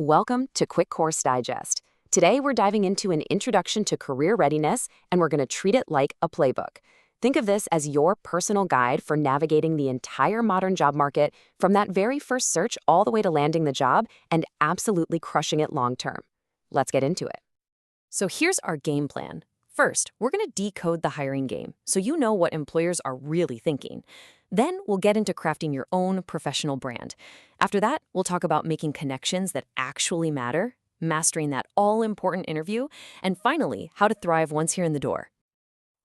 Welcome to Quick Course Digest. Today we're diving into an introduction to career readiness, and we're going to treat it like a playbook. Think of this as your personal guide for navigating the entire modern job market, from that very first search all the way to landing the job and absolutely crushing it long term. Let's get into it. So here's our game plan. First, we're going to decode the hiring game so you know what employers are really thinking. Then we'll get into crafting your own professional brand. After that, we'll talk about making connections that actually matter, mastering that all-important interview, and finally, how to thrive once you're in the door.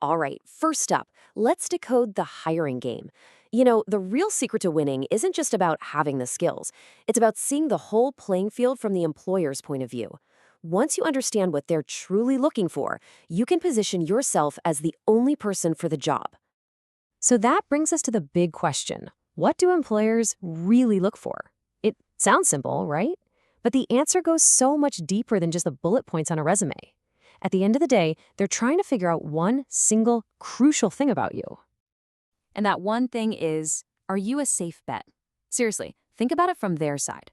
All right, first up, let's decode the hiring game. You know, the real secret to winning isn't just about having the skills. It's about seeing the whole playing field from the employer's point of view. Once you understand what they're truly looking for, you can position yourself as the only person for the job. So that brings us to the big question. What do employers really look for? It sounds simple, right? But the answer goes so much deeper than just the bullet points on a resume. At the end of the day, they're trying to figure out one single crucial thing about you. And that one thing is, are you a safe bet? Seriously, think about it from their side.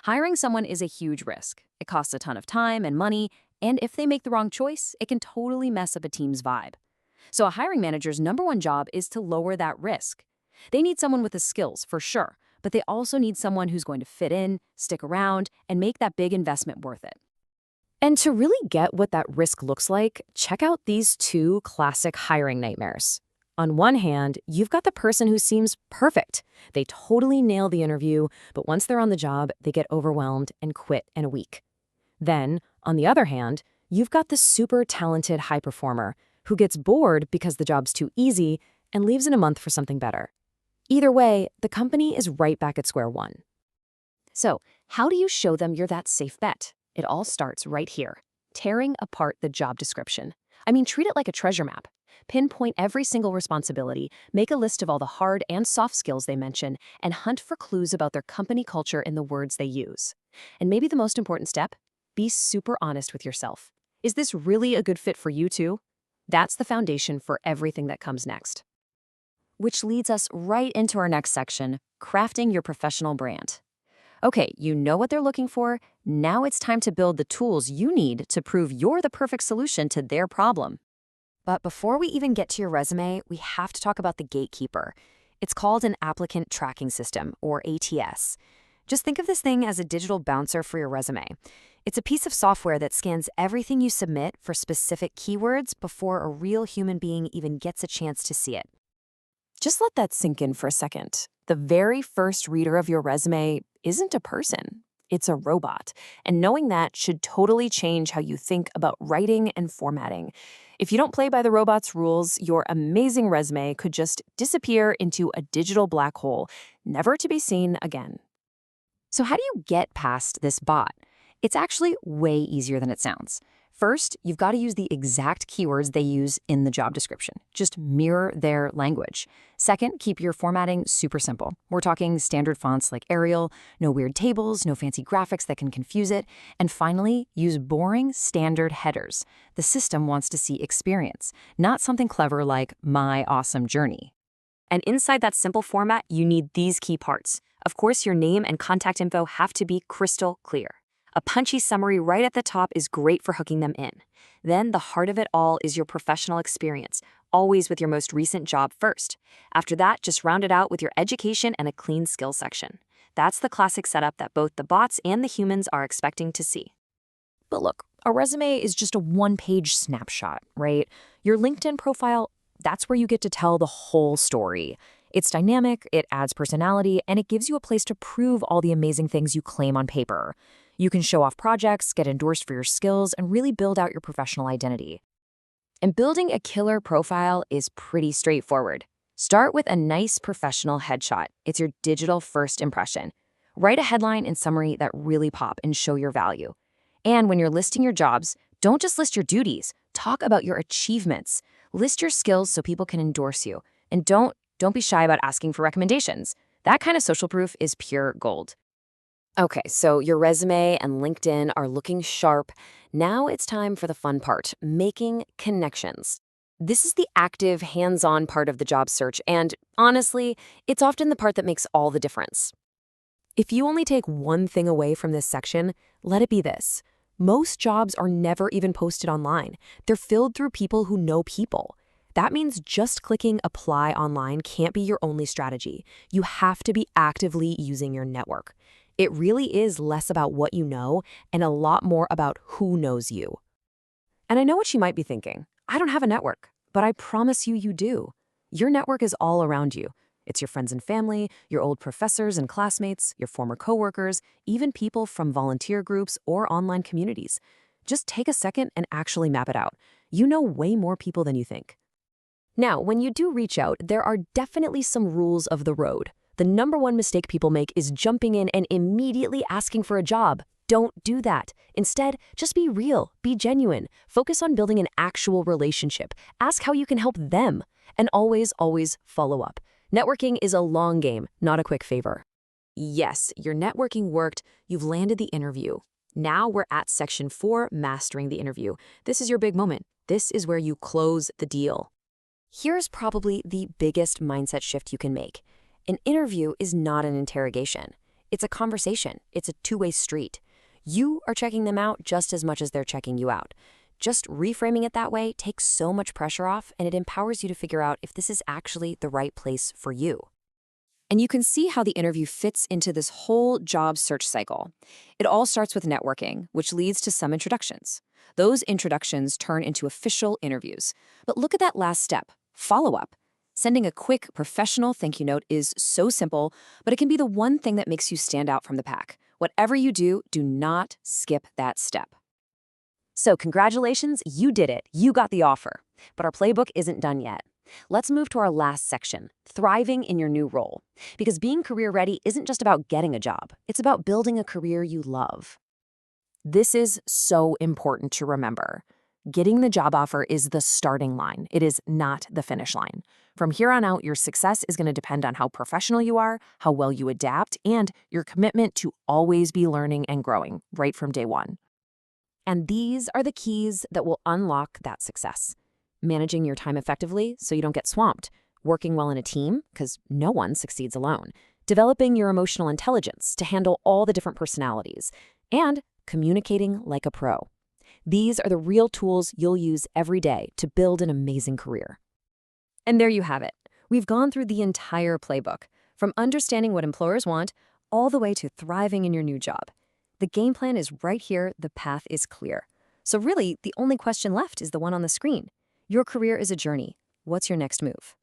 Hiring someone is a huge risk. It costs a ton of time and money, and if they make the wrong choice, it can totally mess up a team's vibe. So a hiring manager's number one job is to lower that risk. They need someone with the skills, for sure, but they also need someone who's going to fit in, stick around, and make that big investment worth it. And to really get what that risk looks like, check out these two classic hiring nightmares. On one hand, you've got the person who seems perfect. They totally nail the interview, but once they're on the job, they get overwhelmed and quit in a week. Then, on the other hand, you've got the super talented high performer who gets bored because the job's too easy and leaves in a month for something better. Either way, the company is right back at square one. So, how do you show them you're that safe bet? It all starts right here, tearing apart the job description. Treat it like a treasure map. Pinpoint every single responsibility, make a list of all the hard and soft skills they mention, and hunt for clues about their company culture in the words they use. And maybe the most important step, be super honest with yourself. Is this really a good fit for you too? That's the foundation for everything that comes next. Which leads us right into our next section, crafting your professional brand. Okay, you know what they're looking for. Now it's time to build the tools you need to prove you're the perfect solution to their problem. But before we even get to your resume, we have to talk about the gatekeeper. It's called an applicant tracking system, or ATS. Just think of this thing as a digital bouncer for your resume. It's a piece of software that scans everything you submit for specific keywords before a real human being even gets a chance to see it. Just let that sink in for a second. The very first reader of your resume isn't a person. It's a robot. And knowing that should totally change how you think about writing and formatting. If you don't play by the robot's rules, your amazing resume could just disappear into a digital black hole, never to be seen again. So how do you get past this bot? It's actually way easier than it sounds. First, you've got to use the exact keywords they use in the job description. Just mirror their language. Second, keep your formatting super simple. We're talking standard fonts like Arial, no weird tables, no fancy graphics that can confuse it. And finally, use boring, standard headers. The system wants to see experience, not something clever like my awesome journey. And inside that simple format, you need these key parts. Of course, your name and contact info have to be crystal clear. A punchy summary right at the top is great for hooking them in. Then the heart of it all is your professional experience, always with your most recent job first. After that, just round it out with your education and a clean skills section. That's the classic setup that both the bots and the humans are expecting to see. But look, a resume is just a one-page snapshot, right? Your LinkedIn profile, that's where you get to tell the whole story. It's dynamic, it adds personality, and it gives you a place to prove all the amazing things you claim on paper. You can show off projects, get endorsed for your skills, and really build out your professional identity. And building a killer profile is pretty straightforward. Start with a nice professional headshot. It's your digital first impression. Write a headline and summary that really pop and show your value. And when you're listing your jobs, don't just list your duties. Talk about your achievements. List your skills so people can endorse you. And don't be shy about asking for recommendations. That kind of social proof is pure gold. Okay, so your resume and LinkedIn are looking sharp. Now it's time for the fun part, making connections. This is the active, hands-on part of the job search, and honestly, it's often the part that makes all the difference. If you only take one thing away from this section, let it be this. Most jobs are never even posted online. They're filled through people who know people. That means just clicking apply online can't be your only strategy. You have to be actively using your network. It really is less about what you know and a lot more about who knows you. And I know what you might be thinking. I don't have a network, but I promise you, you do. Your network is all around you. It's your friends and family, your old professors and classmates, your former coworkers, even people from volunteer groups or online communities. Just take a second and actually map it out. You know way more people than you think. Now, when you do reach out, there are definitely some rules of the road. The number one mistake people make is jumping in and immediately asking for a job. Don't do that. Instead, just be real, be genuine. Focus on building an actual relationship. Ask how you can help them. And always, always follow up. Networking is a long game, not a quick favor. Yes, your networking worked. You've landed the interview. Now we're at section 4, mastering the interview. This is your big moment. This is where you close the deal. Here's probably the biggest mindset shift you can make. An interview is not an interrogation. It's a conversation. It's a two-way street. You are checking them out just as much as they're checking you out. Just reframing it that way takes so much pressure off, and it empowers you to figure out if this is actually the right place for you. And you can see how the interview fits into this whole job search cycle. It all starts with networking, which leads to some introductions. Those introductions turn into official interviews. But look at that last step, follow-up. Sending a quick, professional thank you note is so simple, but it can be the one thing that makes you stand out from the pack. Whatever you do, do not skip that step. So congratulations, you did it. You got the offer. But our playbook isn't done yet. Let's move to our last section, thriving in your new role. Because being career ready isn't just about getting a job. It's about building a career you love. This is so important to remember. Getting the job offer is the starting line. It is not the finish line. From here on out, your success is going to depend on how professional you are, how well you adapt, and your commitment to always be learning and growing right from day one. And these are the keys that will unlock that success. Managing your time effectively so you don't get swamped. Working well in a team, because no one succeeds alone. Developing your emotional intelligence to handle all the different personalities. And communicating like a pro. These are the real tools you'll use every day to build an amazing career. And there you have it. We've gone through the entire playbook, from understanding what employers want all the way to thriving in your new job. The game plan is right here, the path is clear. So really, the only question left is the one on the screen. Your career is a journey. What's your next move?